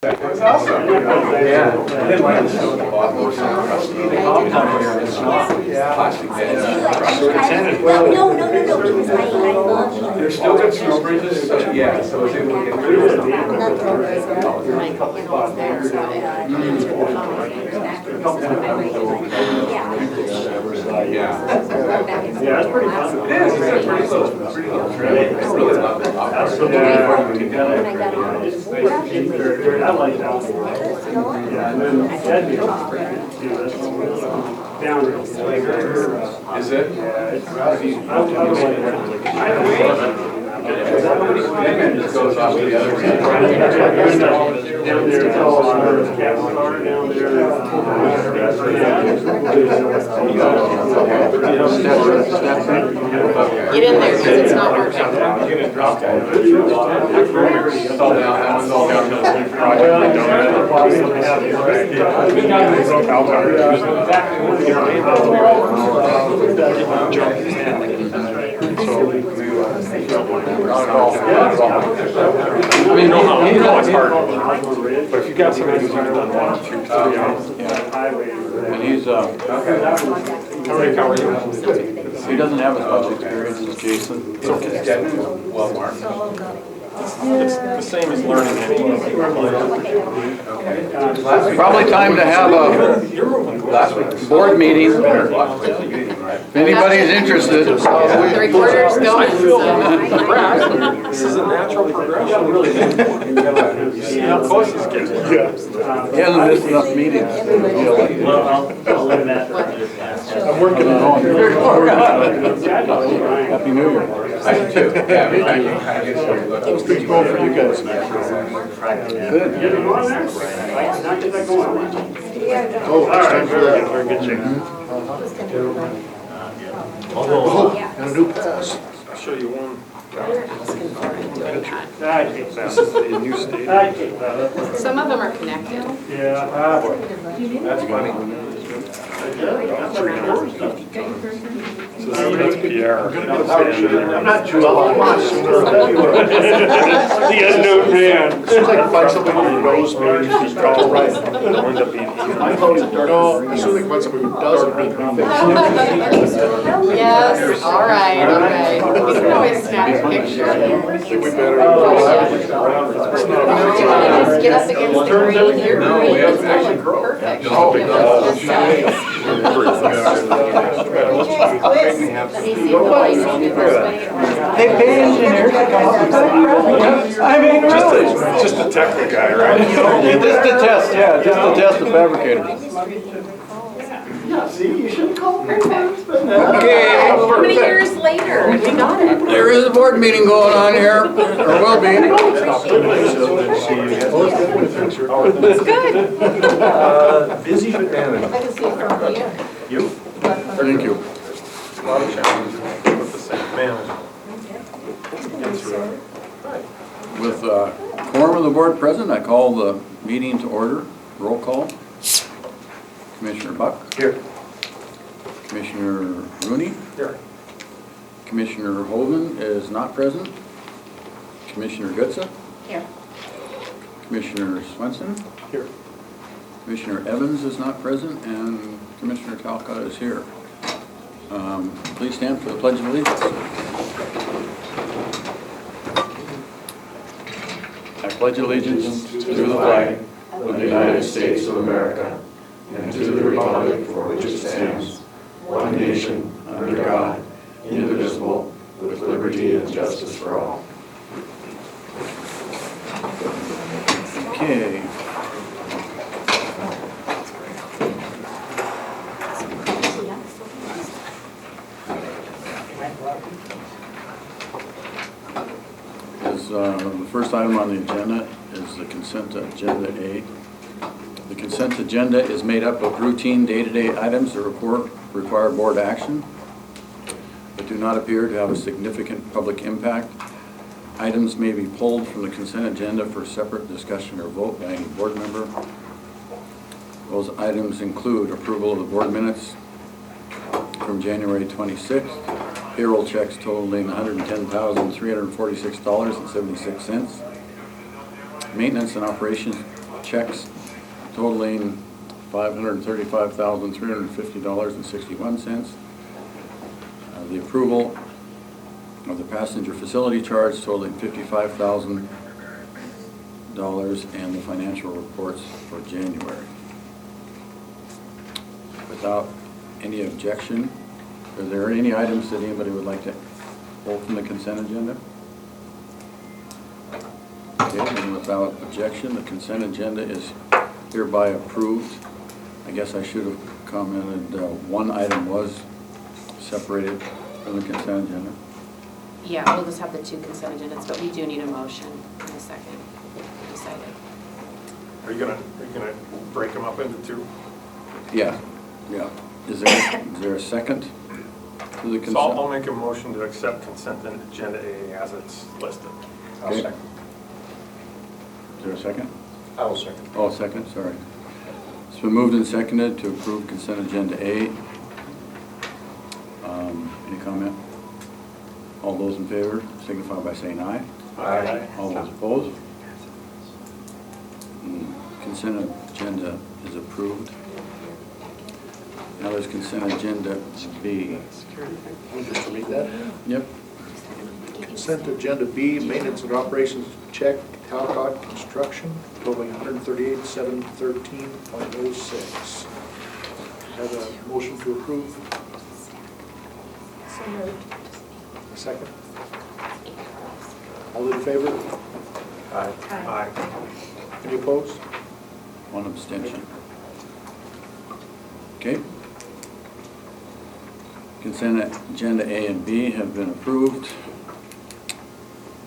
That's awesome. Yeah. Plastic beds. No, because I love. There's still good snow bridges, so yeah, so I was able to get through it. Yeah, that's pretty fun. it is. It's pretty close. Pretty close. I really love it. I like that. Yeah, and then that'd be down. Is it? Yeah, it's. It just goes off to the other side. Down there, it's all cattle car down there. Get in there because it's not working. I mean, you know it's hard, but if you got somebody who's done 1, 2, 3 hours, and he's, how are you? He doesn't have as much experience as Jason. It's okay. Well marked. It's the same as learning anyway. Probably time to have a board meeting. If anybody's interested. The recorder's going. This is a natural progression. You see how close it's getting. He hasn't missed enough meetings. I'm working on it. Happy New Year. I do too. Yeah, I mean, I kind of get sort of look. It's pretty cool for you guys. Good. Oh, it's time for that. Very good chicken. And a new pass. I'll show you one. I take that. A new state. I take that. Some of them are connected. Yeah. That's funny. So that's Pierre. I'm not too much. The unknown man. Seems like find somebody who knows me, just go right. It'll end up being No, I still think find somebody who doesn't mean me. Yes, all right. We can always snap a picture. I think we better. Just get up against the green. Your No, green we is haven't actually going grown. perfect. No. They pay engineers to come up with that. I mean, really. just a technical guy, right? Just to test, yeah, just to test the fabricators. Yeah, see, you shouldn't call me. Okay. How many years later? We got it. There is a board meeting going on here, or will be. It's good. Busy but managed. I can see it from here. You? Thank you. A lot of challenges with the same man. With quorum of the board present, I call the meeting to order. Roll call. Commissioner Buck. Here. Commissioner Rooney. Here. Commissioner Hoven is not present. Commissioner Gutsa. Here. Commissioner Swenson. Here. Commissioner Evans is not present, and Commissioner Talcott is here. Please stand for the Pledge of Allegiance. I pledge allegiance to the flag of the United States of America and to the republic for which it stands, one nation, under God, indivisible, with liberty and justice for all. Okay. The first item on the agenda is the consent agenda A. The consent agenda is made up of routine day-to-day items that require board action, but do not appear to have a significant public impact. Items may be pulled from the consent agenda for separate discussion or vote by any board member. Those items include approval of the board minutes from January 26th, payroll checks totaling $110,346.76, maintenance and operations checks totaling $535,350.61. The approval of the passenger facility charge totaling $55,000 and the financial reports for January. Without any objection, are there any items that anybody would like to pull from the consent agenda? Okay, and without objection, the consent agenda is hereby approved. I guess I should have commented, one item was separated from the consent agenda. Yeah, we'll just have the two consent agendas, but we do need a motion in a second. Decided. Are you gonna break them up into two? Yeah, yeah. Is there a second to the consent? So I'll make a motion to accept consent agenda A as it's listed. I'll second. Is there a second? I will second. Oh, second, sorry. It's been moved and seconded to approve consent agenda A. Any comment? All those in favor signify by saying aye. Aye. All those opposed? Consent agenda is approved. Now there's consent agenda B. Just read that. Yep. Consent agenda B, maintenance and operations check, Talcott Construction, totaling $138,713.06. Have a motion to approve. So moved. A second. All in favor? Aye. Aye. Any opposed? One abstention. Okay. Consent agenda A and B have been approved.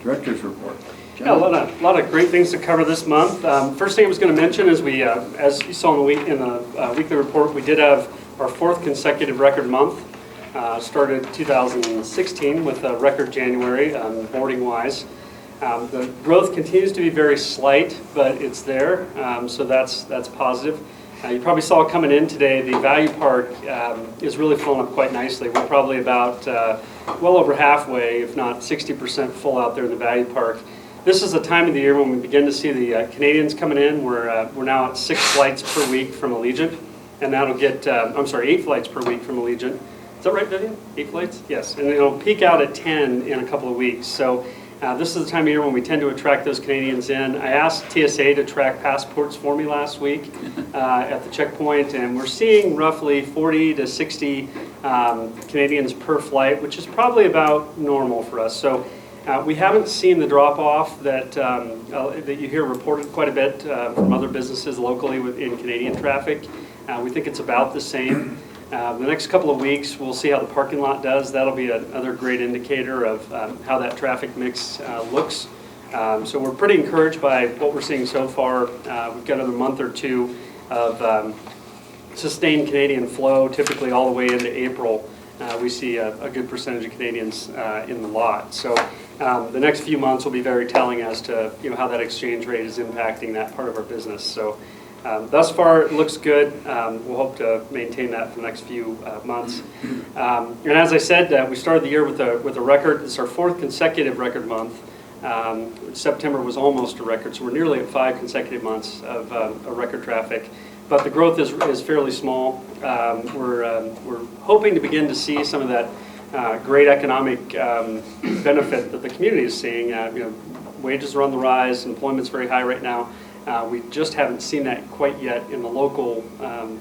Director's report. Yeah, a lot of great things to cover this month. First thing I was going to mention is we, as you saw in the weekly report, we did have our 4th consecutive record month. Started 2016 with a record January boarding-wise. The growth continues to be very slight, but it's there, so that's positive. You probably saw coming in today, the Value Park is really filling up quite nicely. We're probably about well over halfway, if not 60% full out there in the Value Park. This is the time of the year when we begin to see the Canadians coming in. We're now at 6 flights per week from Allegiant, and that'll get, 8 flights per week from Allegiant. Is that right, Vivian? 8 flights? Yes, and it'll peak out at 10 in a couple of weeks. So this is the time of year when we tend to attract those Canadians in. I asked TSA to track passports for me last week at the checkpoint, and we're seeing roughly 40 to 60 Canadians per flight, which is probably about normal for us. So we haven't seen the drop-off that you hear reported quite a bit from other businesses locally in Canadian traffic. We think it's about the same. The next couple of weeks, we'll see how the parking lot does. That'll be another great indicator of how that traffic mix looks. So we're pretty encouraged by what we're seeing so far. We've got another month or two of sustained Canadian flow, typically all the way into April. We see a good percentage of Canadians in the lot. So the next few months will be very telling as to how that exchange rate is impacting that part of our business. So thus far, it looks good. We'll hope to maintain that for the next few months. And as I said, we started the year with a record. It's our 4th consecutive record month. September was almost a record, so we're nearly at 5 consecutive months of a record traffic. But the growth is fairly small. We're hoping to begin to see some of that great economic benefit that the community is seeing. Wages are on the rise. Employment's very high right now. We just haven't seen that quite yet in the local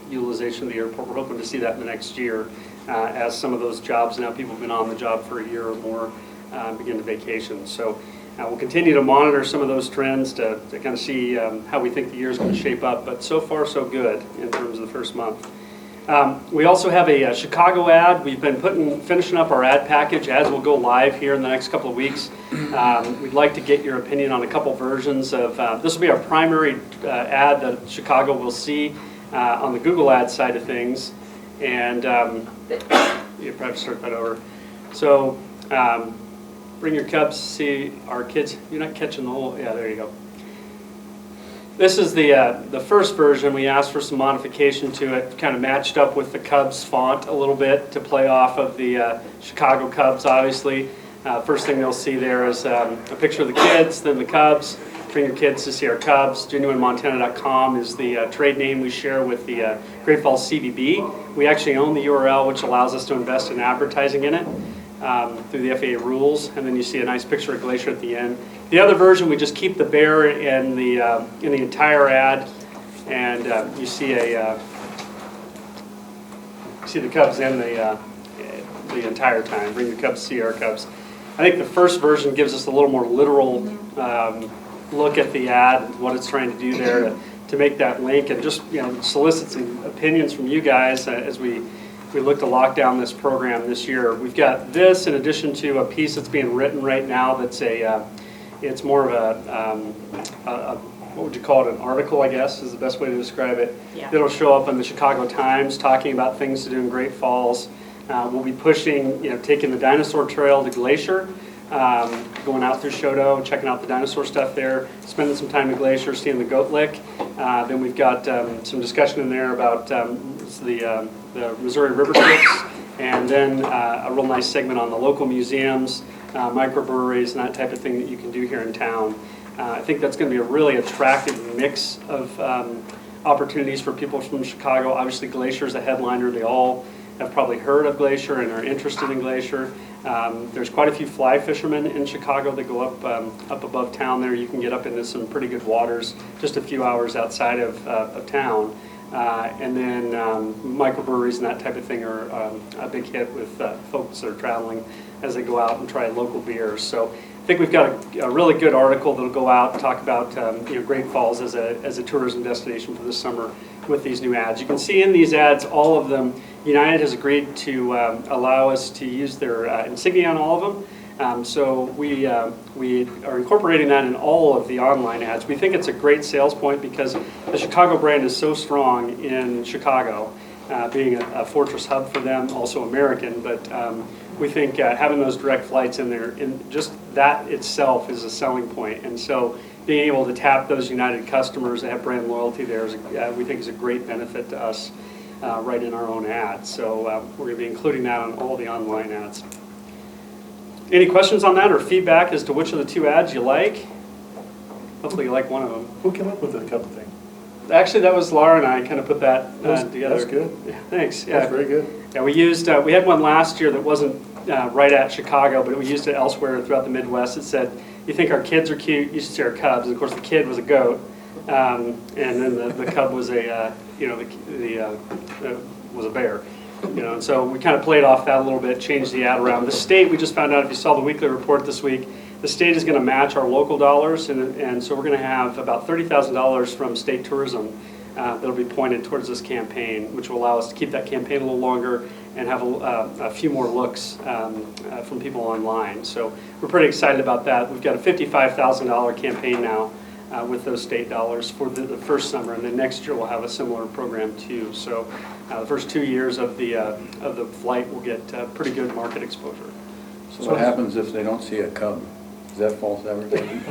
utilization of the airport. We're hoping to see that in the next year as some of those jobs, now people have been on the job for a year or more, begin to vacation. So we'll continue to monitor some of those trends to kind of see how we think the year is going to shape up. But so far, so good in terms of the first month. We also have a Chicago ad. We've been finishing up our ad package as we'll go live here in the next couple of weeks. We'd like to get your opinion on a couple versions of, this will be our primary ad that Chicago will see on the Google Ads side of things. And you probably start that over. So bring your Cubs, see our kids. You're not catching the whole, yeah, there you go. This is the first version. We asked for some modification to it, kind of matched up with the Cubs font a little bit to play off of the Chicago Cubs, obviously. First thing they'll see there is a picture of the kids, then the Cubs. Bring your kids to see our Cubs. GenuineMontana.com is the trade name we share with the Great Falls CVB. We actually own the URL, which allows us to invest in advertising in it through the FAA rules. And then you see a nice picture of Glacier at the end. The other version, we just keep the bear in the entire ad, and you see the Cubs in the entire time. Bring the Cubs to see our Cubs. I think the first version gives us a little more literal look at the ad and what it's trying to do there to make that link, and just solicit some opinions from you guys as we look to lock down this program this year. We've got this in addition to a piece that's being written right now that's it's more of a what would you call it, an article, I guess, is the best way to describe it. Yeah. It'll show up in the Chicago Times talking about things to do in Great Falls. We'll be pushing, taking the dinosaur trail to Glacier, going out through Shodo, checking out the dinosaur stuff there, spending some time at Glacier, seeing the goat lick. Then we've got some discussion in there about the Missouri River trips, and then a real nice segment on the local museums, microbreweries, and that type of thing that you can do here in town. I think that's going to be a really attractive mix of opportunities for people from Chicago. Obviously, Glacier is a headliner. They all have probably heard of Glacier and are interested in Glacier. There's quite a few fly fishermen in Chicago that go up above town there. You can get up into some pretty good waters just a few hours outside of town. And then microbreweries and that type of thing are a big hit with folks that are traveling as they go out and try local beers. So I think we've got a really good article that'll go out and talk about Great Falls as a tourism destination for this summer with these new ads. You can see in these ads, all of them, United has agreed to allow us to use their insignia on all of them. So we are incorporating that in all of the online ads. We think it's a great sales point because the Chicago brand is so strong in Chicago, being a fortress hub for them, also American, but we think having those direct flights in there, and just that itself is a selling point. And so being able to tap those United customers that have brand loyalty there we think is a great benefit to us right in our own ads. So we're going to be including that on all the online ads. Any questions on that or feedback as to which of the two ads you like? Hopefully you like one of them. Who came up with the Cub thing? Actually, that was Laura and I kind of put that together. That's good. Yeah, thanks. Yeah. That's very good. Yeah, we had one last year that wasn't right at Chicago, but we used it elsewhere throughout the Midwest. It said, "You think our kids are cute? You should see our Cubs." And of course, the kid was a goat, and then the Cub was was a bear. And so we kind of played off that a little bit, changed the ad around. The state, we just found out, if you saw the weekly report this week, the state is going to match our local dollars, and so we're going to have about $30,000 from state tourism that'll be pointed towards this campaign, which will allow us to keep that campaign a little longer and have a few more looks from people online. So we're pretty excited about that. We've got a $55,000 campaign now with those state dollars for the first summer, and then next year we'll have a similar program too. So the first 2 years of the flight will get pretty good market exposure. So what happens if they don't see a Cub? Is that false advertising?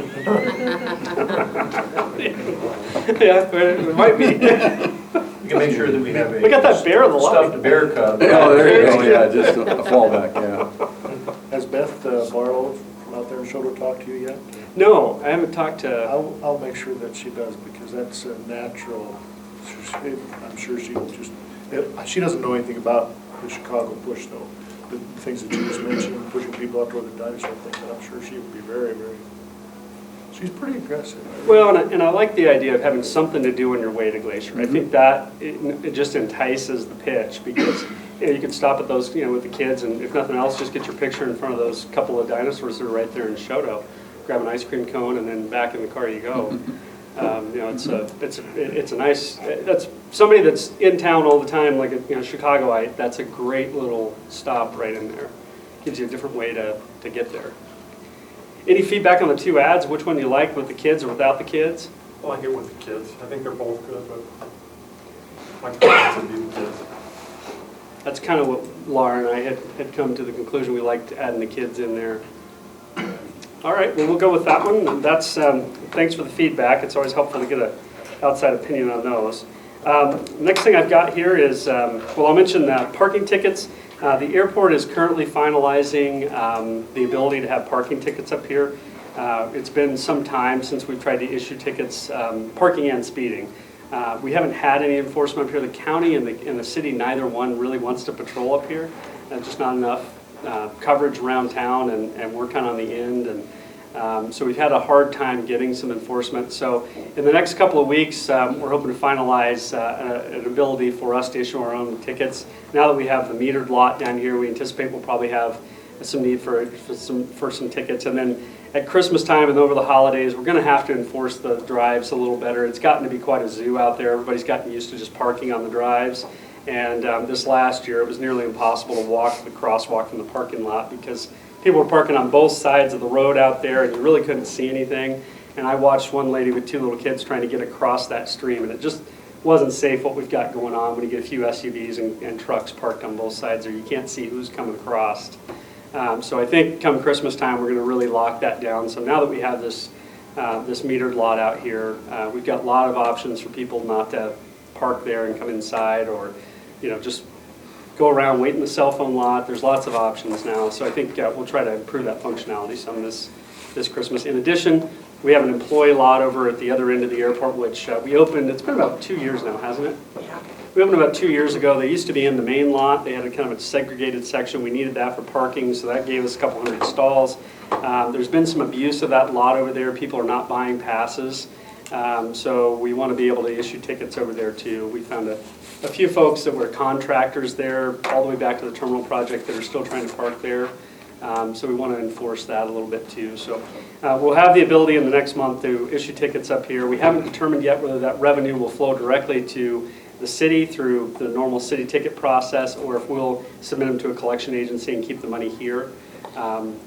Yeah, it might be. We can make sure that we have a. We got that bear in the lobby. Stuffed bear cub. Oh, there you go, yeah, just a fallback, yeah. Has Beth Barlow from out there in Shodo talked to you yet? No, I haven't talked to. I'll make sure that she does, because that's a natural. I'm sure she will just. She doesn't know anything about the Chicago push, though. The things that you just mentioned, pushing people out toward the dinosaur thing, but I'm sure she would be very, very. She's pretty aggressive. Well, and I like the idea of having something to do on your way to Glacier. I think that it just entices the pitch, because you can stop at those, with the kids, and if nothing else, just get your picture in front of those couple of dinosaurs that are right there in Shodo. Grab an ice cream cone, and then back in the car you go. It's a nice. That's somebody that's in town all the time, like Chicagoite. That's a great little stop right in there. Gives you a different way to get there. Any feedback on the two ads? Which one you like, with the kids or without the kids? I like it with the kids. I think they're both good, but my preference would be the kids. That's kind of what Laura and I had come to the conclusion. We liked adding the kids in there. All right, well, we'll go with that one. That's thanks for the feedback. It's always helpful to get an outside opinion on those. Next thing I've got here is, I'll mention parking tickets. The airport is currently finalizing the ability to have parking tickets up here. It's been some time since we've tried to issue tickets, parking and speeding. We haven't had any enforcement up here. The county and the city, neither one really wants to patrol up here. Just not enough coverage around town, and we're kind of on the end. And so we've had a hard time getting some enforcement. So in the next couple of weeks, we're hoping to finalize an ability for us to issue our own tickets. Now that we have the metered lot down here, we anticipate we'll probably have some need for some tickets. And then at Christmas time and over the holidays, we're going to have to enforce the drives a little better. It's gotten to be quite a zoo out there. Everybody's gotten used to just parking on the drives. And this last year, it was nearly impossible to walk the crosswalk from the parking lot because people were parking on both sides of the road out there, and you really couldn't see anything. And I watched one lady with 2 little kids trying to get across that stream, and it just wasn't safe what we've got going on when you get a few SUVs and trucks parked on both sides there. You can't see who's coming across. So I think come Christmas time, we're going to really lock that down. So now that we have this metered lot out here, we've got a lot of options for people not to park there and come inside, or just go around, wait in the cell phone lot. There's lots of options now. So I think we'll try to improve that functionality some this Christmas. In addition, we have an employee lot over at the other end of the airport, which we opened, it's been about 2 years now, hasn't it? Yeah. We opened about 2 years ago. They used to be in the main lot. They had a kind of a segregated section. We needed that for parking, so that gave us a couple hundred stalls. There's been some abuse of that lot over there. People are not buying passes. So we want to be able to issue tickets over there too. We found a few folks that were contractors there all the way back to the terminal project that are still trying to park there. So we want to enforce that a little bit too. So we'll have the ability in the next month to issue tickets up here. We haven't determined yet whether that revenue will flow directly to the city through the normal city ticket process, or if we'll submit them to a collection agency and keep the money here.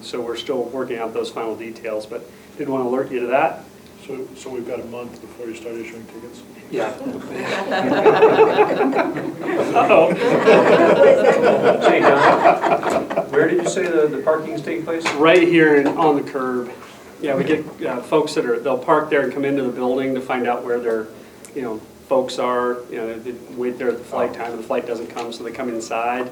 So we're still working out those final details, but did want to alert you to that. So we've got a month before you start issuing tickets? Yeah. Uh-oh. Hey, Don, where did you say the parking's taking place? Right here on the curb. Yeah, we get folks they'll park there and come into the building to find out where their, folks are. They wait there at the flight time, and the flight doesn't come, so they come inside.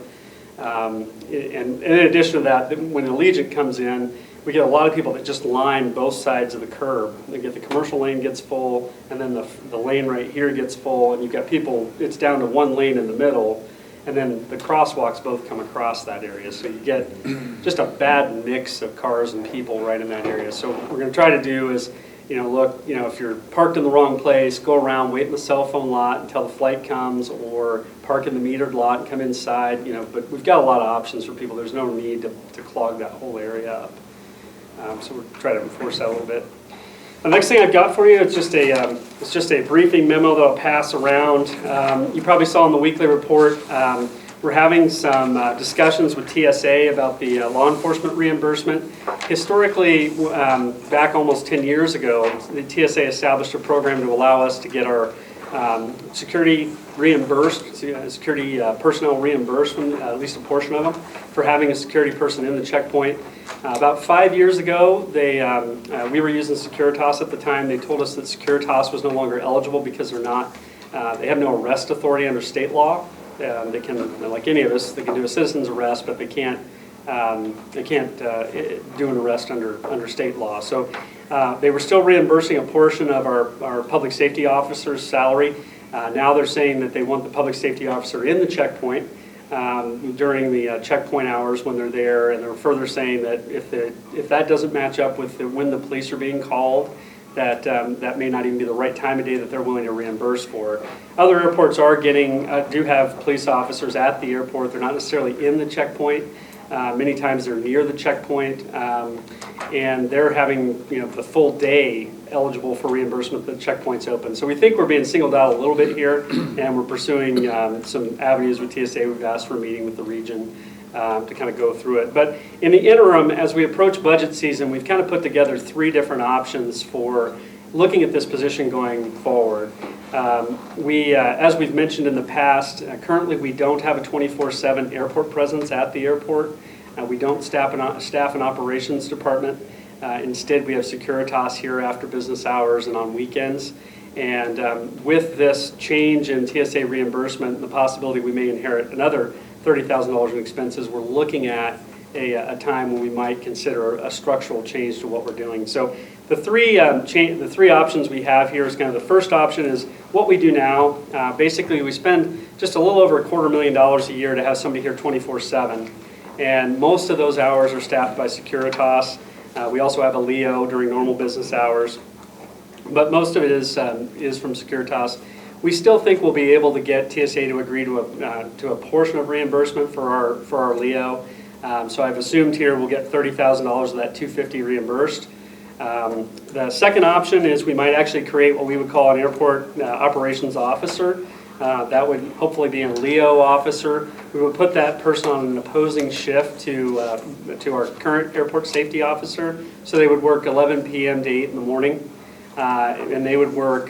And in addition to that, when Allegiant comes in, we get a lot of people that just line both sides of the curb. They get the commercial lane gets full, and then the lane right here gets full, and you've got people, it's down to one lane in the middle, and then the crosswalks both come across that area. So you get just a bad mix of cars and people right in that area. So what we're going to try to do is, look, if you're parked in the wrong place, go around, wait in the cell phone lot until the flight comes, or park in the metered lot and come inside, but we've got a lot of options for people. There's no need to clog that whole area up. So we'll try to enforce that a little bit. The next thing I've got for you is just a briefing memo that I'll pass around. You probably saw in the weekly report, we're having some discussions with TSA about the law enforcement reimbursement. Historically, back almost 10 years ago, the TSA established a program to allow us to get our security reimbursed, security personnel reimbursed, at least a portion of them, for having a security person in the checkpoint. About 5 years ago, we were using Securitas at the time. They told us that Securitas was no longer eligible because they have no arrest authority under state law. They can, like any of us, they can do a citizen's arrest, but they can't do an arrest under state law. So they were still reimbursing a portion of our public safety officer's salary. Now they're saying that they want the public safety officer in the checkpoint during the checkpoint hours when they're there, and they're further saying that if that doesn't match up with when the police are being called, that may not even be the right time of day that they're willing to reimburse for. Other airports do have police officers at the airport. They're not necessarily in the checkpoint. Many times they're near the checkpoint, and they're having the full day eligible for reimbursement. The checkpoint's open. So we think we're being singled out a little bit here, and we're pursuing some avenues with TSA. We've asked for a meeting with the region to kind of go through it. But in the interim, as we approach budget season, we've kind of put together 3 different options for looking at this position going forward. As we've mentioned in the past, currently we don't have a 24/7 airport presence at the airport. We don't staff an operations department. Instead, we have Securitas here after business hours and on weekends. And with this change in TSA reimbursement, the possibility we may inherit another $30,000 in expenses, we're looking at a time when we might consider a structural change to what we're doing. So the three options we have here is kind of the first option is what we do now. Basically, we spend just a little over $250,000 a year to have somebody here 24/7. And most of those hours are staffed by Securitas. We also have a Leo during normal business hours. But most of it is from Securitas. We still think we'll be able to get TSA to agree to a portion of reimbursement for our Leo. So I've assumed here we'll get $30,000 of that $250,000 reimbursed. The second option is we might actually create what we would call an airport operations officer. That would hopefully be a Leo officer. We would put that person on an opposing shift to our current airport safety officer. So they would work 11 p.m. to 8 in the morning. And they would work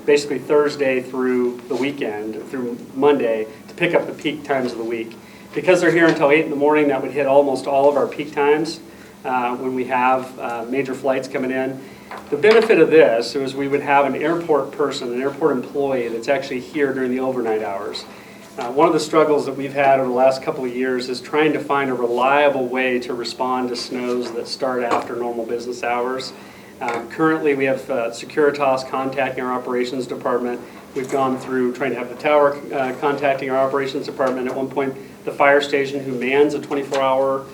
basically Thursday through the weekend, through Monday, to pick up the peak times of the week. Because they're here until 8 in the morning, that would hit almost all of our peak times when we have major flights coming in. The benefit of this is we would have an airport person, an airport employee that's actually here during the overnight hours. One of the struggles that we've had over the last couple of years is trying to find a reliable way to respond to snows that start after normal business hours. Currently, we have Securitas contacting our operations department. We've gone through trying to have the tower contacting our operations department. At one point, the fire station, who mans a 24-hour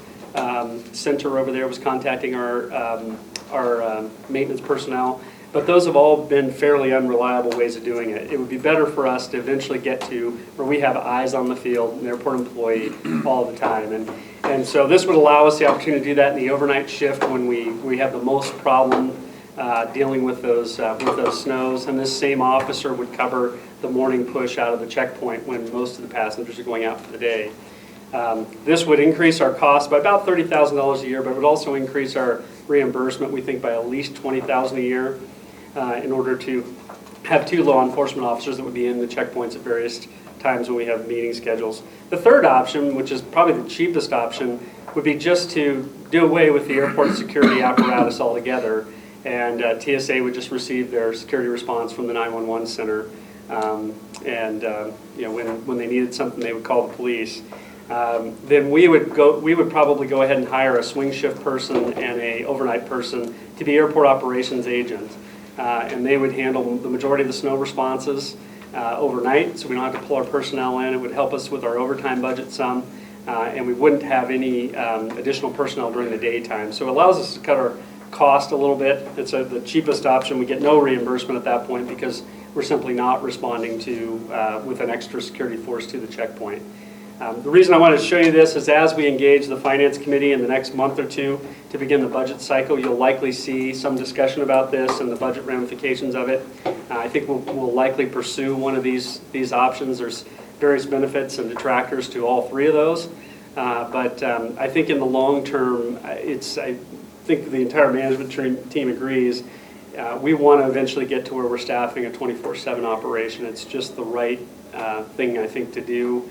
center over there, was contacting our maintenance personnel. But those have all been fairly unreliable ways of doing it. It would be better for us to eventually get to where we have eyes on the field, an airport employee all the time. And so this would allow us the opportunity to do that in the overnight shift when we have the most problem dealing with those snows. And this same officer would cover the morning push out of the checkpoint when most of the passengers are going out for the day. This would increase our cost by about $30,000 a year, but it would also increase our reimbursement, we think, by at least $20,000 a year in order to have 2 law enforcement officers that would be in the checkpoints at various times when we have meeting schedules. The third option, which is probably the cheapest option, would be just to do away with the airport security apparatus altogether, and TSA would just receive their security response from the 911 center, and when they needed something, they would call the police. Then we would probably go ahead and hire a swing shift person and a overnight person to be airport operations agents, and they would handle the majority of the snow responses overnight, so we don't have to pull our personnel in. It would help us with our overtime budget some, and we wouldn't have any additional personnel during the daytime. So it allows us to cut our cost a little bit. It's the cheapest option. We get no reimbursement at that point because we're simply not responding to with an extra security force to the checkpoint. The reason I wanted to show you this is as we engage the Finance Committee in the next month or two to begin the budget cycle, you'll likely see some discussion about this and the budget ramifications of it. I think we'll likely pursue one of these options. There's various benefits and detractors to all 3 of those. But I think in the long term, I think the entire management team agrees, we want to eventually get to where we're staffing a 24/7 operation. It's just the right thing, I think, to do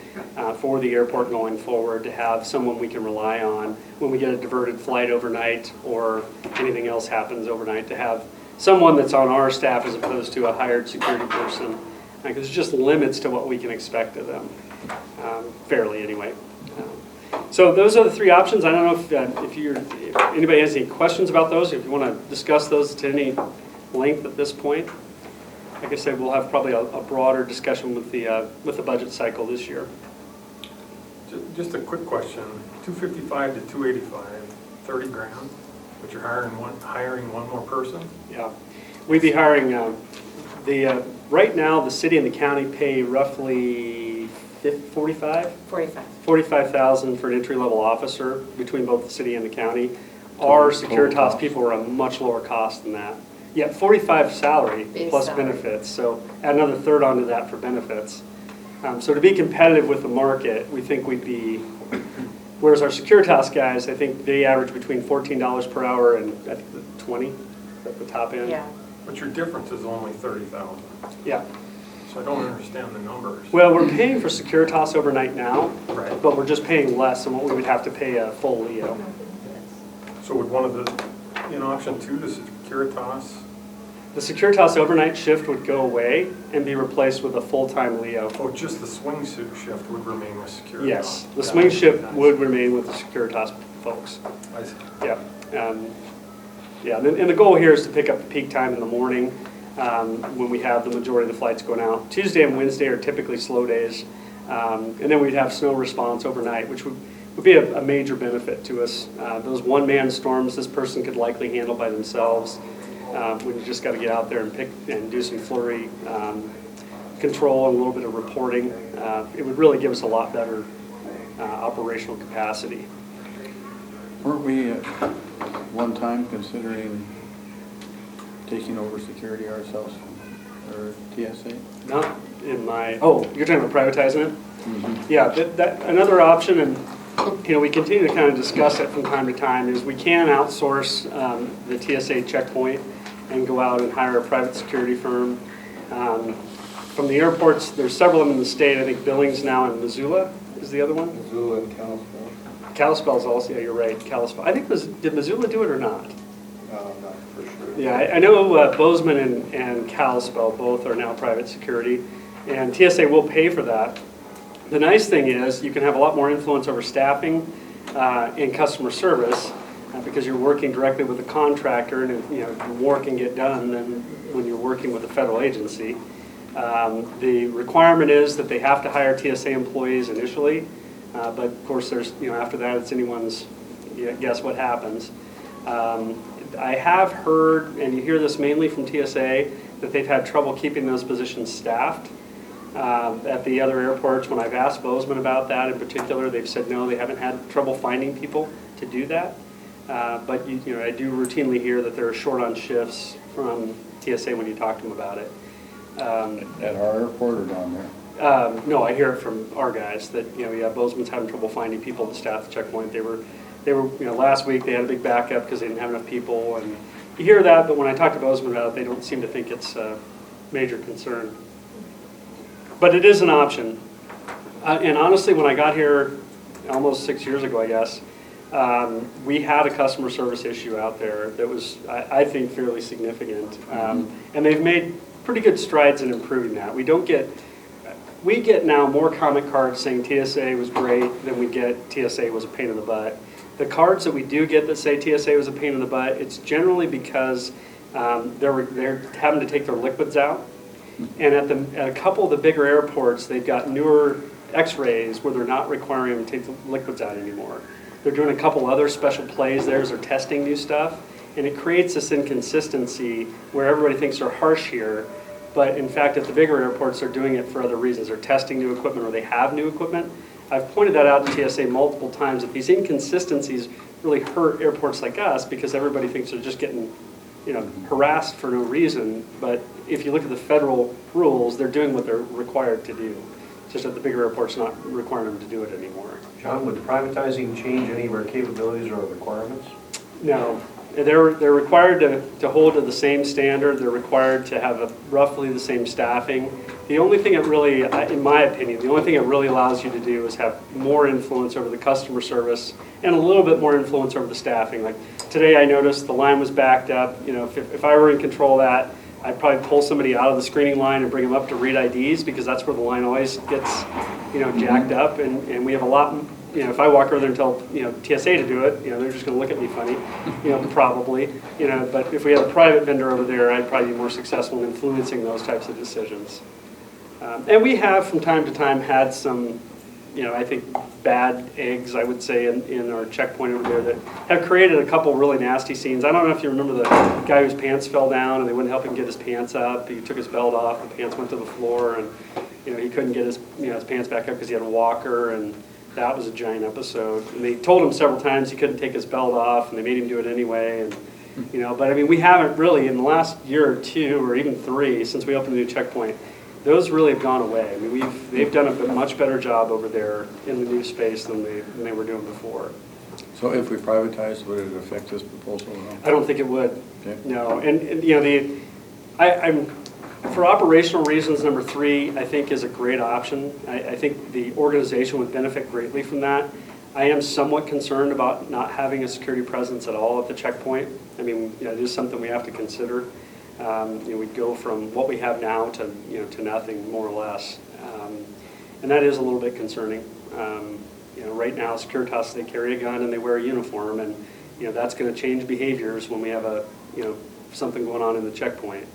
for the airport going forward, to have someone we can rely on when we get a diverted flight overnight or anything else happens overnight, to have someone that's on our staff as opposed to a hired security person, because there's just limits to what we can expect of them, fairly anyway. So those are the 3 options. I don't know if anybody has any questions about those, if you want to discuss those to any length at this point. Like I said, we'll have probably a broader discussion with the budget cycle this year. Just a quick question, 255 to 285, 30 grand, but you're hiring one more person? Yeah, we'd be hiring, right now the city and the county pay roughly 45? 45. $45,000 for an entry-level officer between both the city and the county. Our Securitas people are a much lower cost than that. Yeah, 45 salary Base plus salary. benefits, so add another third onto that for benefits. So to be competitive with the market, we think we'd be, whereas our Securitas guys, I think they average between $14 per hour and I think 20 at the top end. Yeah. But your difference is only 30,000. Yeah. So I don't understand the numbers. Well, we're paying for Securitas overnight now, Right. but we're just paying less than what we would have to pay a full Leo. So would one of the, in option 2, the Securitas The Securitas overnight shift would go away and be replaced with a full-time Leo. Oh, just the swing suit shift would remain with security? Yes, the swing shift would remain with the Securitas folks. I see. Yeah. Yeah, and the goal here is to pick up the peak time in the morning when we have the majority of the flights going out. Tuesday and Wednesday are typically slow days. And then we'd have snow response overnight, which would be a major benefit to us. Those one-man storms this person could likely handle by themselves. When you just got to get out there and pick and do some flurry control and a little bit of reporting, it would really give us a lot better operational capacity. Weren't we at one time considering taking over security ourselves or TSA? Not in my, oh, you're talking about privatizing it? Yeah, that another option, and we continue to kind of discuss it from time to time, is we can outsource the TSA checkpoint and go out and hire a private security firm. From the airports, there's several of them in the state. I think Billings now and Missoula is the other one. Missoula and Kalispell. Kalispell's also, yeah, you're right, Kalispell. I think, did Missoula do it or not? Not for sure. Yeah, I know Bozeman and Kalispell both are now private security, and TSA will pay for that. The nice thing is you can have a lot more influence over staffing and customer service because you're working directly with a contractor, and more can get done than when you're working with a federal agency. The requirement is that they have to hire TSA employees initially, but of course there's, after that it's anyone's guess what happens. I have heard, and you hear this mainly from TSA, that they've had trouble keeping those positions staffed. At the other airports, when I've asked Bozeman about that in particular, they've said no, they haven't had trouble finding people to do that. But I do routinely hear that they're short on shifts from TSA when you talk to them about it. At our airport or down there? No, I hear it from our guys that Bozeman's having trouble finding people to staff the checkpoint. They were last week they had a big backup because they didn't have enough people, and you hear that. But when I talk to Bozeman about it, they don't seem to think it's a major concern. But it is an option. And honestly, when I got here almost 6 years ago, I guess, we had a customer service issue out there that was, I think, fairly significant. And they've made pretty good strides in improving that. We get now more comment cards saying TSA was great than we get TSA was a pain in the butt. The cards that we do get that say TSA was a pain in the butt, it's generally because they're having to take their liquids out. And at a couple of the bigger airports, they've got newer x-rays where they're not requiring them to take the liquids out anymore. They're doing a couple other special plays there as they're testing new stuff. And it creates this inconsistency where everybody thinks they're harsh here. But in fact, at the bigger airports, they're doing it for other reasons. They're testing new equipment or they have new equipment. I've pointed that out to TSA multiple times that these inconsistencies really hurt airports like us because everybody thinks they're just getting harassed for no reason, but if you look at the federal rules, they're doing what they're required to do. Just at the bigger airports, not requiring them to do it anymore. John, would privatizing change any of our capabilities or requirements? No, they're required to hold to the same standard. They're required to have roughly the same staffing. The only thing it really, in my opinion, the only thing it really allows you to do is have more influence over the customer service and a little bit more influence over the staffing. Like today I noticed the line was backed up. If I were in control of that, I'd probably pull somebody out of the screening line and bring them up to read IDs because that's where the line always gets, jacked up. And we have a lot, if I walk over there and tell, TSA to do it, they're just going to look at me funny, probably. But if we had a private vendor over there, I'd probably be more successful in influencing those types of decisions. And we have from time to time had some, I think bad eggs, I would say, in our checkpoint over there that have created a couple really nasty scenes. I don't know if you remember the guy whose pants fell down and they wouldn't help him get his pants up. He took his belt off, the pants went to the floor, and he couldn't get his his pants back up because he had a walker, and that was a giant episode. And they told him several times he couldn't take his belt off, and they made him do it anyway. And but I mean, we haven't really in the last year or two or even 3 since we opened the new checkpoint. Those really have gone away. I mean, they've done a much better job over there in the new space than they were doing before. So if we privatized, would it affect this proposal at all? I don't think it would. Okay. No, and I'm for operational reasons. Number 3, I think, is a great option. I think the organization would benefit greatly from that. I am somewhat concerned about not having a security presence at all at the checkpoint. I mean, it is something we have to consider. We'd go from what we have now to, to nothing, more or less. And that is a little bit concerning. Right now, Securitas, they carry a gun and they wear a uniform, and, that's going to change behaviors when we have something going on in the checkpoint.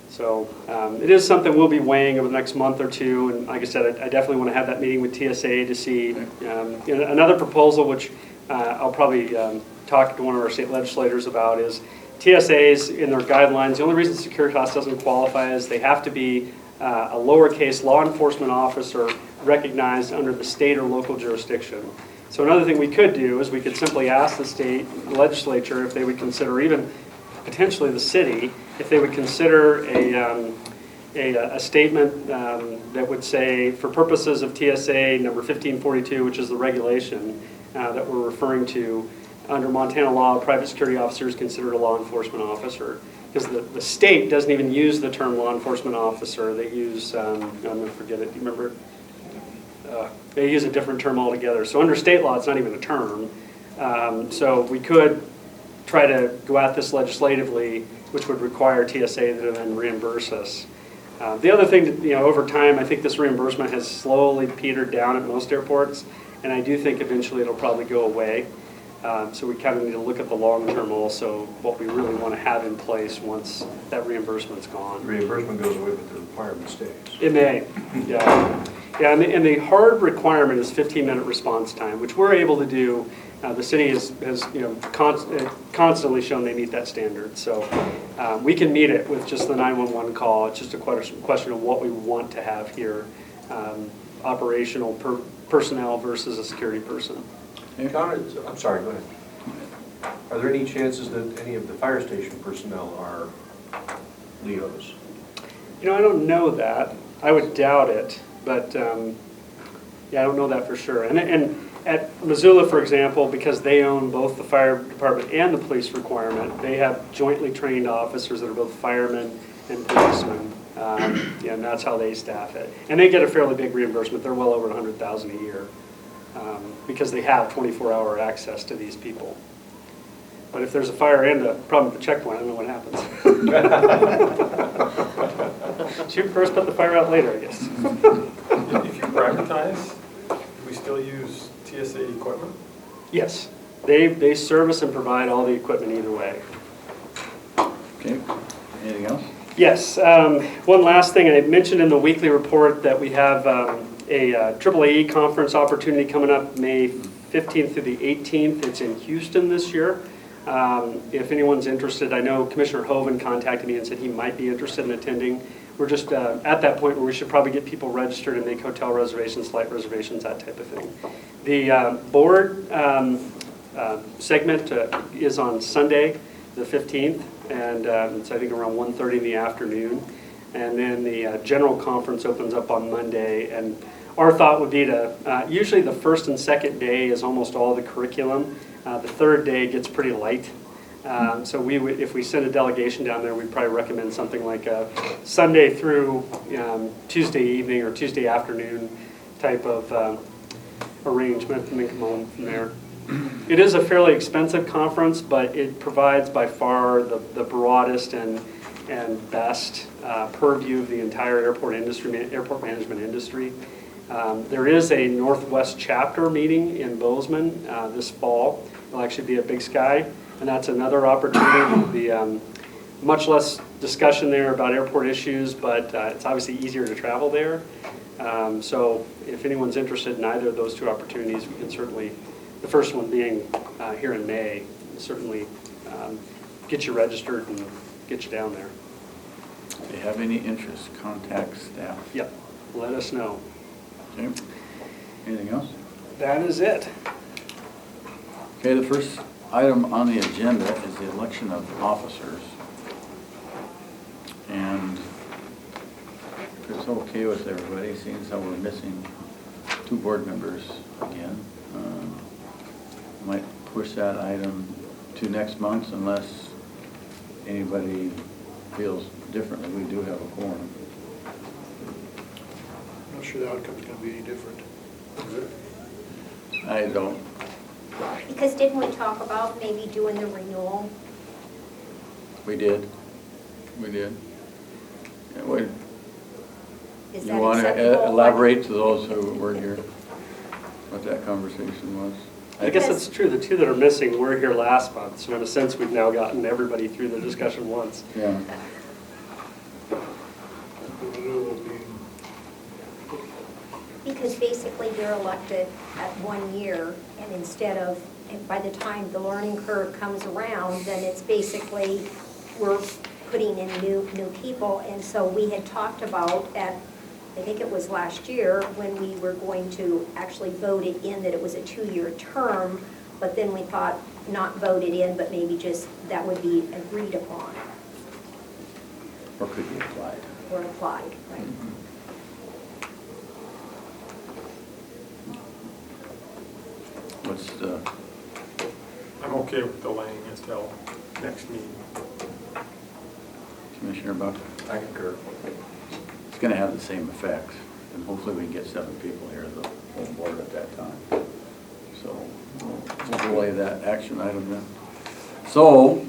So it is something we'll be weighing over the next month or two, and like I said, I definitely want to have that meeting with TSA to see. Another proposal, which I'll probably talk to one of our state legislators about, is TSAs in their guidelines. The only reason Securitas doesn't qualify is they have to be a lowercase law enforcement officer recognized under the state or local jurisdiction. So another thing we could do is we could simply ask the state legislature if they would consider, even potentially the city, if they would consider a statement that would say, for purposes of TSA number 1542, which is the regulation that we're referring to, under Montana law, a private security officer is considered a law enforcement officer. Because the state doesn't even use the term law enforcement officer. They use, I'm going to forget it, do you remember? They use a different term altogether. So under state law, it's not even a term. So we could try to go at this legislatively, which would require TSA to then reimburse us. The other thing, over time, I think this reimbursement has slowly petered down at most airports, and I do think eventually it'll probably go away. So we kind of need to look at the long term also, what we really want to have in place once that reimbursement's gone. Reimbursement goes away, but the requirement stays. It may, yeah. Yeah, and the hard requirement is 15-minute response time, which we're able to do. The city has constantly shown they meet that standard. So we can meet it with just the 911 call. It's just a question of what we want to have here, operational personnel versus a security person. I'm sorry, go ahead. Are there any chances that any of the fire station personnel are LEOs? I don't know that. I would doubt it, but yeah, I don't know that for sure. And at Missoula, for example, because they own both the fire department and the police requirement, they have jointly trained officers that are both firemen and policemen, and that's how they staff it. And they get a fairly big reimbursement. They're well over $100,000 a year because they have 24-hour access to these people. But if there's a fire and a problem at the checkpoint, I don't know what happens. Shoot first, put the fire out later, I guess. If you privatize, do we still use TSA equipment? Yes, they service and provide all the equipment either way. Okay, anything else? Yes, one last thing, I mentioned in the weekly report that we have a AAAE conference opportunity coming up May 15th through the 18th. It's in Houston this year. If anyone's interested, I know Commissioner Hoven contacted me and said he might be interested in attending. We're just at that point where we should probably get people registered and make hotel reservations, flight reservations, that type of thing. The board segment is on Sunday, the 15th, and it's I think around 1:30 in the afternoon. And then the general conference opens up on Monday. And our thought would be to, usually the first and second day is almost all the curriculum. The third day gets pretty light. So we would, if we send a delegation down there, we'd probably recommend something like a Sunday through Tuesday evening or Tuesday afternoon type of arrangement, and then come on from there. It is a fairly expensive conference, but it provides by far the broadest and best purview of the entire airport management industry. There is a Northwest chapter meeting in Bozeman this fall. It'll actually be at Big Sky, and that's another opportunity. There'll be much less discussion there about airport issues, but it's obviously easier to travel there. So if anyone's interested in either of those two opportunities, we can certainly, the first one being here in May, certainly get you registered and get you down there. If you have any interest, contact staff. Yep, let us know. Okay. Anything else? That is it. Okay, the first item on the agenda is the election of officers. And if it's okay with everybody, seeing as how we're missing 2 board members again, might push that item to next month unless anybody feels differently. We do have a quorum. I'm not sure the outcome's going to be any different. I don't. Because didn't we talk about maybe doing the renewal? We did. We did. Yeah, wait, Is you that want acceptable? to elaborate to those who weren't here what that conversation was? I guess it's true, the two that are missing were here last month, so in a sense, we've now gotten everybody through the discussion once. Yeah. Because basically they're elected at 1 year, and instead of, and by the time the learning curve comes around, then it's basically, we're putting in new people. And so we had talked about at, I think it was last year, when we were going to actually vote it in that it was a 2-year term, but then we thought not vote it in, but maybe just that would be agreed upon Or could be applied. or applied, right? What's the, I'm okay with delaying until next meeting. Commissioner Buck? I concur. It's going to have the same effect, and hopefully we can get 7 people here, the whole board at that time. So we'll delay that action item then. So,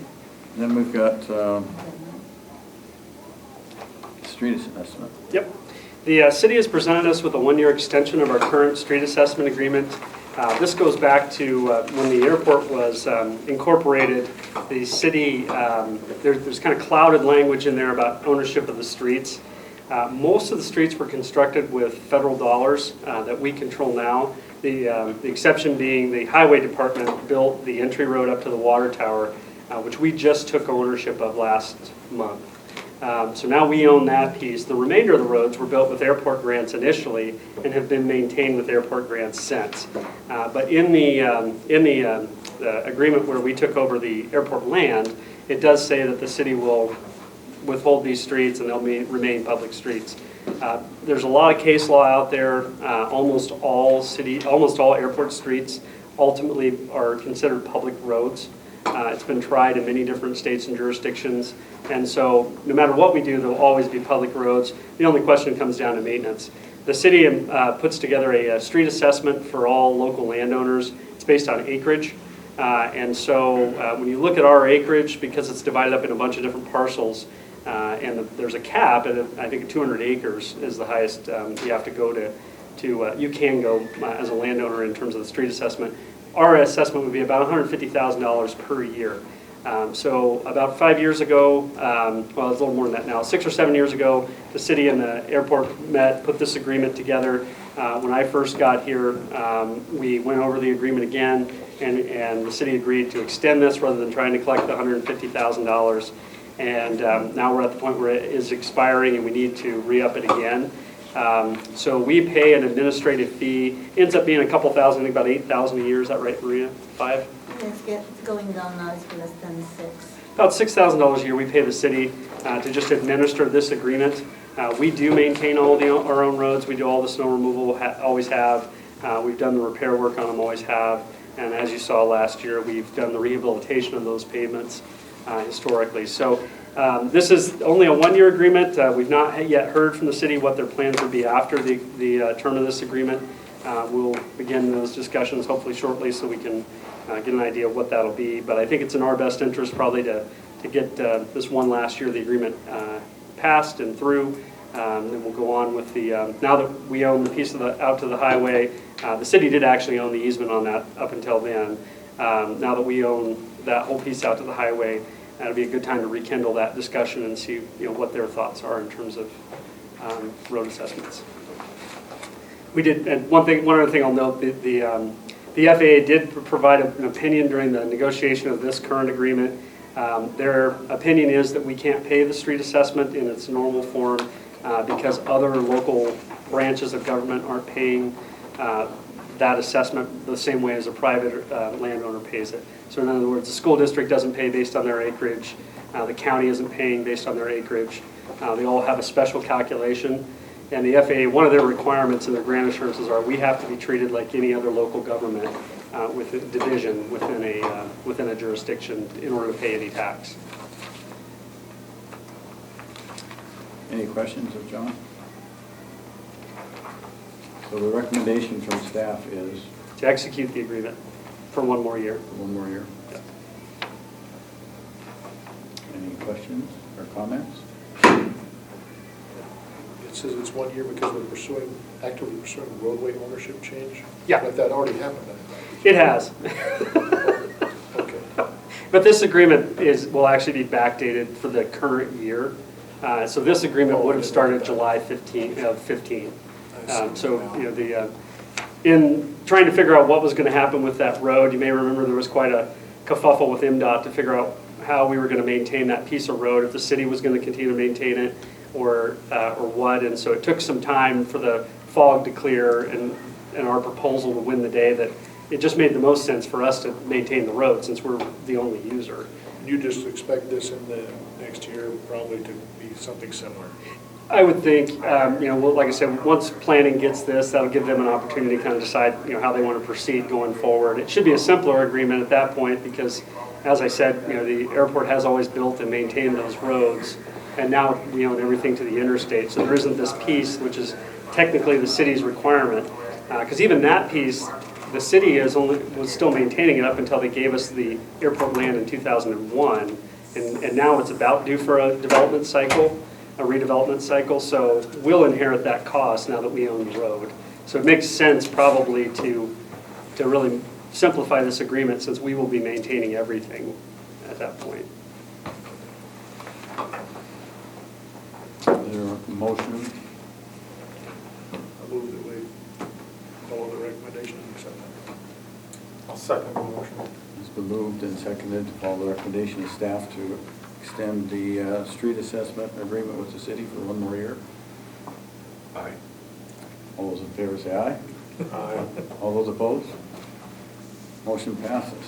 then we've got street assessment. Yep. The city has presented us with a 1-year extension of our current street assessment agreement. This goes back to when the airport was incorporated. The city, there's kind of clouded language in there about ownership of the streets. Most of the streets were constructed with federal dollars that we control now. The exception being the highway department built the entry road up to the water tower, which we just took ownership of last month. So now we own that piece. The remainder of the roads were built with airport grants initially and have been maintained with airport grants since. But in the agreement where we took over the airport land, it does say that the city will withhold these streets and they'll remain public streets. There's a lot of case law out there. Almost all airport streets ultimately are considered public roads. It's been tried in many different states and jurisdictions. And so no matter what we do, there'll always be public roads. The only question comes down to maintenance. The city puts together a street assessment for all local landowners. It's based on acreage. And so when you look at our acreage, because it's divided up in a bunch of different parcels, and there's a cap, and I think 200 acres is the highest you have to go to you can go as a landowner in terms of the street assessment. Our assessment would be about $150,000 per year. So about 5 years ago, well, it's a little more than that now, 6 or 7 years ago, the city and the airport met, put this agreement together. When I first got here, we went over the agreement again, and the city agreed to extend this rather than trying to collect the $150,000. And now we're at the point where it is expiring and we need to re-up it again. So we pay an administrative fee. Ends up being a couple thousand, I think about $8,000 a year. Is that right, Maria? 5? It's going down now, it's less than 6. About $6,000 a year we pay the city to just administer this agreement. We do maintain all our own roads. We do all the snow removal, always have. We've done the repair work on them, always have. And as you saw last year, we've done the rehabilitation of those pavements historically. So this is only a 1-year agreement. We've not yet heard from the city what their plans would be after the term of this agreement. We'll begin those discussions hopefully shortly so we can get an idea of what that'll be. But I think it's in our best interest probably to get this one last year of the agreement passed and through. Then we'll go on with the, now that we own the piece of out to the highway, the city did actually own the easement on that up until then. Now that we own that whole piece out to the highway, that'll be a good time to rekindle that discussion and see what their thoughts are in terms of road assessments. We did, and one other thing I'll note, the FAA did provide an opinion during the negotiation of this current agreement. Their opinion is that we can't pay the street assessment in its normal form because other local branches of government aren't paying that assessment the same way as a private landowner pays it. So in other words, the school district doesn't pay based on their acreage. The county isn't paying based on their acreage. They all have a special calculation. And the FAA, one of their requirements in their grant assurances are we have to be treated like any other local government with a division within a jurisdiction in order to pay any tax. Any questions of John? So the recommendation from staff is? To execute the agreement for 1 more year. 1 more year. Yep. Any questions? or comments? It says it's 1 year because we're actively pursuing roadway ownership change? Yeah. Like that already happened, I thought. It has. Okay. But this agreement will actually be backdated for the current year. So this agreement would have started July 15 of 15. So, you know, in trying to figure out what was going to happen with that road, you may remember there was quite a kerfuffle with MDOT to figure out how we were going to maintain that piece of road, if the city was going to continue to maintain it or what. And so it took some time for the fog to clear and our proposal to win the day that it just made the most sense for us to maintain the road since we're the only user. You just expect this in the next year probably to be something similar? I would think, you know, well, like I said, once planning gets this, that'll give them an opportunity to kind of decide, you know, how they want to proceed going forward. It should be a simpler agreement at that point because, as I said, you know, the airport has always built and maintained those roads, and now we own everything to the interstate. So there isn't this piece, which is technically the city's requirement, because even that piece, the city was still maintaining it up until they gave us the airport land in 2001, and now it's about due for a development cycle. A redevelopment cycle, so we'll inherit that cost now that we own the road. So it makes sense probably to really simplify this agreement since we will be maintaining everything at that point. Is there a motion? I move that we follow the recommendation and accept that. I'll second the motion. It's been moved and seconded to follow the recommendation of staff to extend the street assessment agreement with the city for 1 more year. Aye. All those in favor say aye. Aye. All those opposed? Motion passes.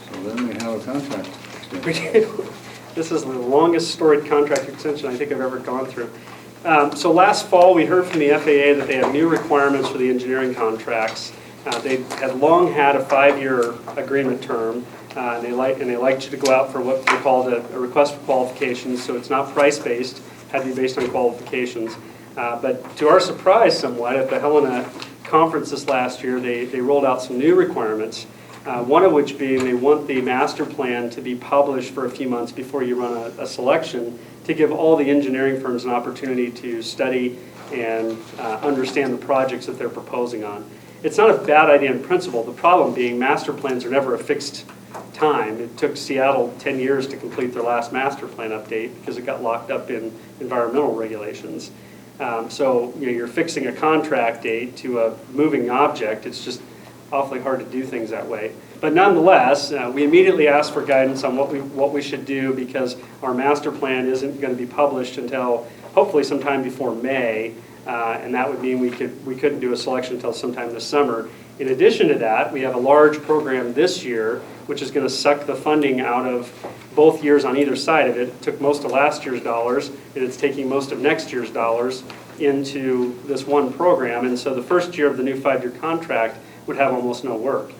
So then we have a contract extension. This is the longest storied contract extension I think I've ever gone through. So last fall, we heard from the FAA that they have new requirements for the engineering contracts. They had long had a 5-year agreement term. And they liked you to go out for what they called a request for qualifications, so it's not price-based, had to be based on qualifications. But to our surprise somewhat, at the Helena conference this last year, they rolled out some new requirements, one of which being they want the master plan to be published for a few months before you run a selection to give all the engineering firms an opportunity to study and understand the projects that they're proposing on. It's not a bad idea in principle. The problem being master plans are never a fixed time. It took Seattle 10 years to complete their last master plan update because it got locked up in environmental regulations. So you know, you're fixing a contract date to a moving object. It's just awfully hard to do things that way. But nonetheless, we immediately asked for guidance on what we should do because our master plan isn't going to be published until hopefully sometime before May, and that would mean we couldn't do a selection until sometime this summer. In addition to that, we have a large program this year which is going to suck the funding out of both years on either side of it. It took most of last year's dollars, and it's taking most of next year's dollars into this one program. And so the first year of the new 5-year contract would have almost no work.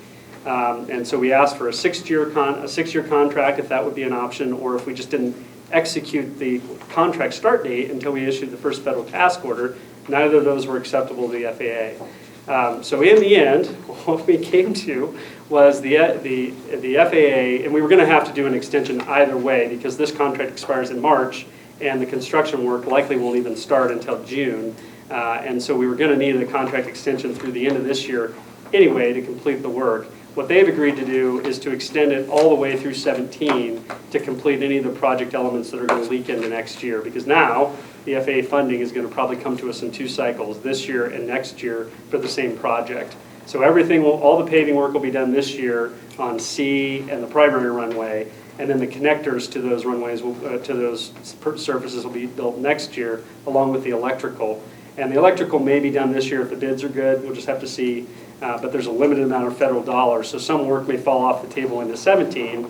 And so we asked for a 6-year contract, if that would be an option, or if we just didn't execute the contract start date until we issued the first federal task order. Neither of those were acceptable to the FAA. So in the end, what we came to was the FAA, and we were going to have to do an extension either way because this contract expires in March and the construction work likely won't even start until June. And so we were going to need a contract extension through the end of this year anyway to complete the work. What they've agreed to do is to extend it all the way through 17 to complete any of the project elements that are going to leak into next year. Because now the FAA funding is going to probably come to us in 2 cycles, this year and next year, for the same project. So all the paving work will be done this year on C and the primary runway, and then the connectors to those runways, to those surfaces will be built next year, along with the electrical. And the electrical may be done this year if the bids are good. We'll just have to see. But there's a limited amount of federal dollars, so some work may fall off the table into 17,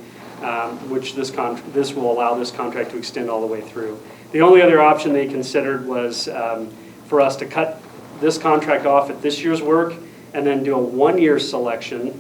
which this will allow this contract to extend all the way through. The only other option they considered was for us to cut this contract off at this year's work and then do a 1-year selection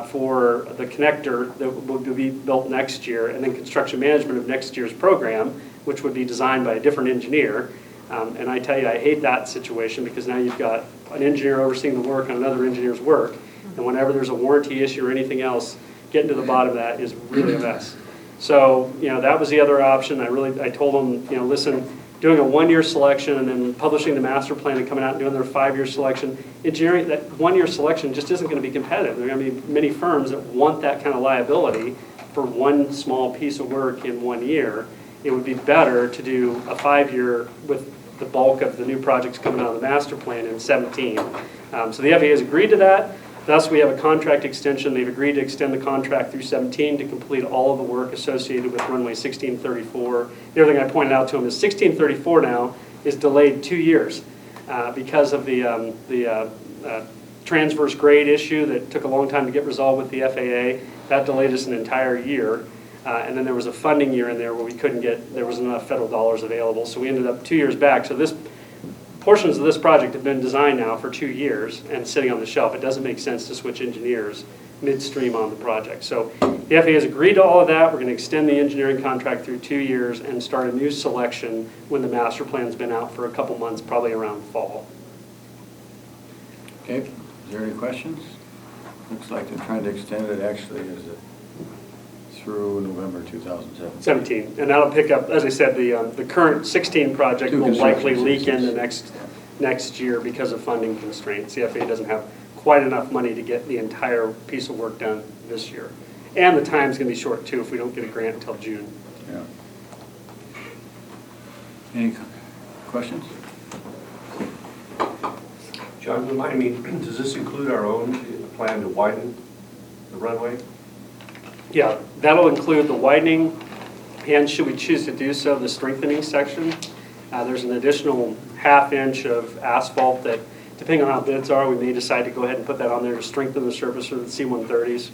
for the connector that will be built next year, and then construction management of next year's program, which would be designed by a different engineer. And I tell you, I hate that situation because now you've got an engineer overseeing the work on another engineer's work. And whenever there's a warranty issue or anything else, getting to the bottom of that is really a mess. So, that was the other option. I told them, listen, doing a one-year selection and then publishing the master plan and coming out and doing their 5-year selection, engineering, that one-year selection just isn't going to be competitive. There are going to be many firms that want that kind of liability for one small piece of work in 1 year. It would be better to do a 5-year with the bulk of the new projects coming out of the master plan in 17. So the FAA has agreed to that. Thus, we have a contract extension. They've agreed to extend the contract through 17 to complete all of the work associated with runway 1634. The other thing I pointed out to them is 1634 now is delayed 2 years because of the transverse grade issue that took a long time to get resolved with the FAA. That delayed us an entire year. And then there was a funding year in there where there wasn't enough federal dollars available. So we ended up 2 years back. So portions of this project have been designed now for 2 years and sitting on the shelf. It doesn't make sense to switch engineers midstream on the project. So the FAA has agreed to all of that. We're going to extend the engineering contract through 2 years and start a new selection when the master plan's been out for a couple months, probably around fall. Okay, is there any questions? Looks like they're trying to extend it, actually, is it through November 2017? 17, and that'll pick up, as I said, the current 16 project Two will likely construction leak into seasons. next year because of funding constraints. The FAA doesn't have quite enough money to get the entire piece of work done this year. And the time's going to be short, too, if we don't get a grant until June. Yeah. Any questions? John, remind me, does this include our own plan to widen the runway? Yeah, that'll include the widening and, should we choose to do so, the strengthening section. There's an additional ½ inch of asphalt that, depending on how bids are, we may decide to go ahead and put that on there to strengthen the surface of the C-130s.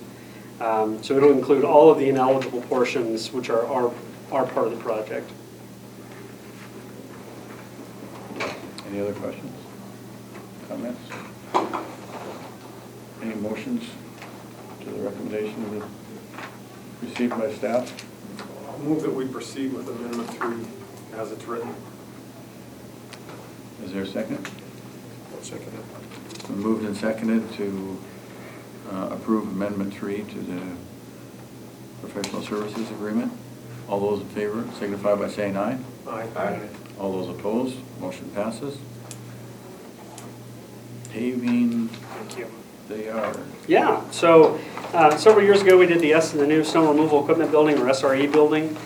So it'll include all of the ineligible portions, which are part of the project. Any other questions? Comments? Any motions to the recommendation received by staff? I'll move that we proceed with Amendment 3 as it's written. Is there a second? I'll second it. It's been moved and seconded to approve Amendment 3 to the professional services agreement. All those in favor signify by saying aye. Aye. All those opposed, motion passes. Paving, Thank you. they are. Yeah, so several years ago, we did the new snow removal equipment building, or SRE building.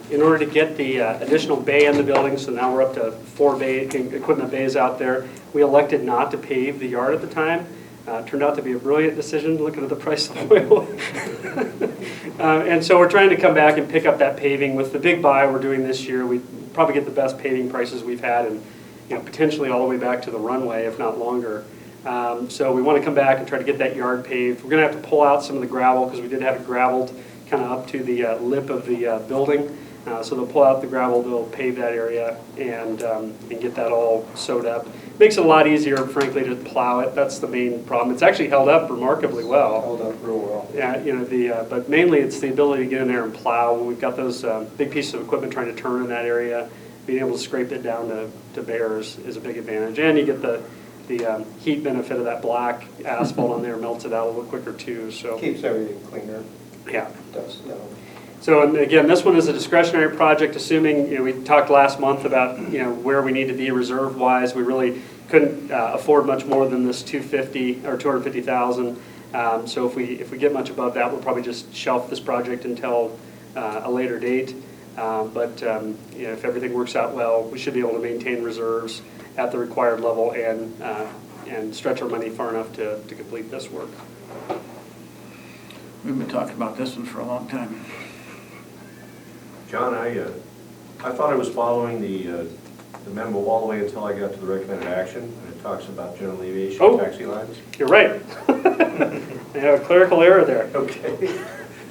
In order to get the additional bay in the building, so now we're up to 4 equipment bays out there, we elected not to pave the yard at the time. Turned out to be a brilliant decision, looking at the price of oil. And so we're trying to come back and pick up that paving. With the big buy we're doing this year, we probably get the best paving prices we've had, and potentially all the way back to the runway, if not longer. So we want to come back and try to get that yard paved. We're going to have to pull out some of the gravel because we did have it gravelled kind of up to the lip of the building. So they'll pull out the gravel, they'll pave that area and get that all sewed up. Makes it a lot easier, frankly, to plow it. That's the main problem. It's actually held up remarkably well. Held up real well. Yeah, but mainly it's the ability to get in there and plow. When we've got those big pieces of equipment trying to turn in that area, being able to scrape it down to bears is a big advantage. And you get the heat benefit of that black asphalt on there, melts it out a little quicker too. So Keeps everything cleaner. yeah. Dust down. So and again, this one is a discretionary project, assuming, we talked last month about, where we need to be reserve-wise. We really couldn't afford much more than this $250,000 or $250,000. So if we get much above that, we'll probably just shelf this project until a later date. But if everything works out well, we should be able to maintain reserves at the required level and stretch our money far enough to complete this work. We've been talking about this one for a long time. John, I thought I was following the memo all the way until I got to the recommended action, and it talks about general aviation taxi lines. You're right. I have a clerical error there. Okay.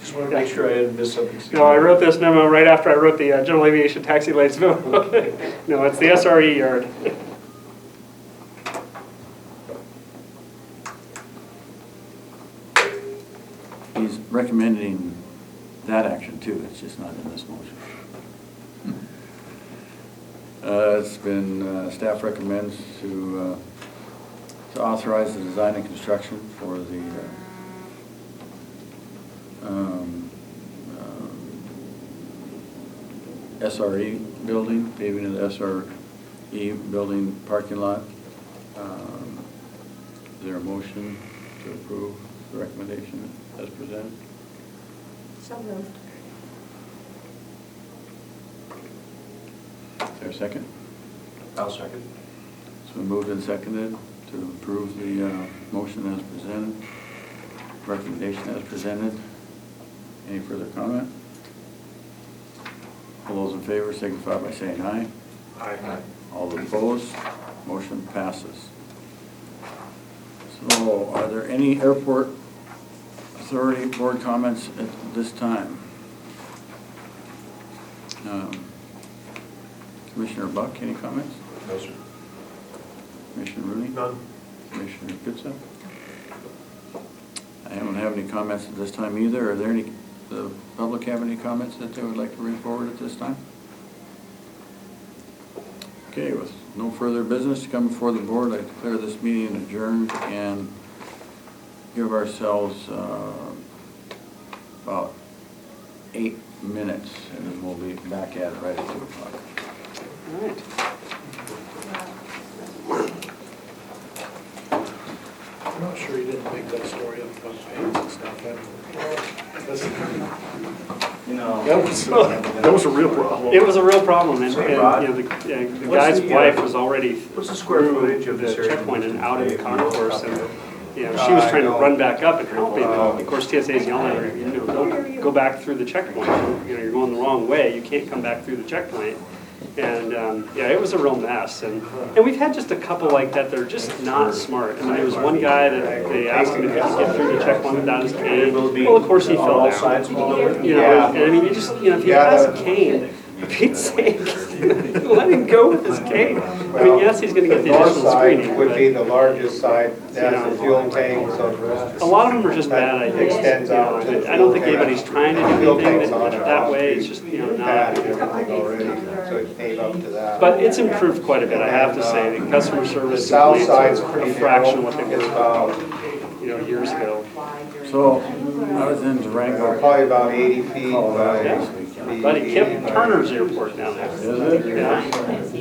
Just want to make sure I didn't miss something. No, I wrote this memo right after I wrote the general aviation taxi lanes memo. No, it's the SRE yard. He's recommending that action too, it's just not in this motion. It's been, staff recommends to authorize the design and construction for the SRE building, paving of the SRE building parking lot. Is there a motion to approve the recommendation as presented? So moved. Is there a second? I'll second. It's been moved and seconded to approve the motion as presented, recommendation as presented. Any further comment? All those in favor signify by saying aye. Aye. All opposed, motion passes. So are there any airport authority board comments at this time? Commissioner Buck, any comments? No, sir. Commissioner Rooney? None. Commissioner Kutza? I don't have any comments at this time either. Are there any, the public have any comments that they would like to bring forward at this time? Okay, with no further business to come before the board, I declare this meeting adjourned and give ourselves about 8 minutes, and then we'll be back at it right at 2 o'clock. All right. I'm not sure you didn't make that story up about pains and stuff. That was a real problem. It was a real problem, and, Sorry, Rod. you know, the What's guy's the, wife was already What's the square through footage of this the area? checkpoint and out in the concourse, and, you know, she was trying to run back up and help him, and of course TSA's yelling at her, you know, don't go back through the checkpoint, you know, you're going the wrong way, you can't come back through the checkpoint. And, yeah, it was a real mess, and we've had just a couple like that that are just not smart. I mean, there was one guy that they asked him if he could get through the checkpoint without his cane. Well, of course he fell All down. sides of the building? You know, and I mean, you just, you know, if he has a cane, for Pete's sake, let him go with his cane. I mean, yes, he's gonna get the North additional side screening, would be but the largest side, that's the fuel tank, so. a lot of them are just bad ideas. Extends out to the I don't think fuel tank. anybody's trying to do Fuel anything tank's on that way, it's just, you know, Pad not. and everything already, so it's paved up to that. But it's improved quite a bit, I have to say. The customer The service south complaints side's are pretty a fraction of what narrow, they it's were, about, you know, years ago. So, I was in Durango. probably about 80 feet by. Yeah. Buddy, Kip Turner's airport down there. Is it? Yeah.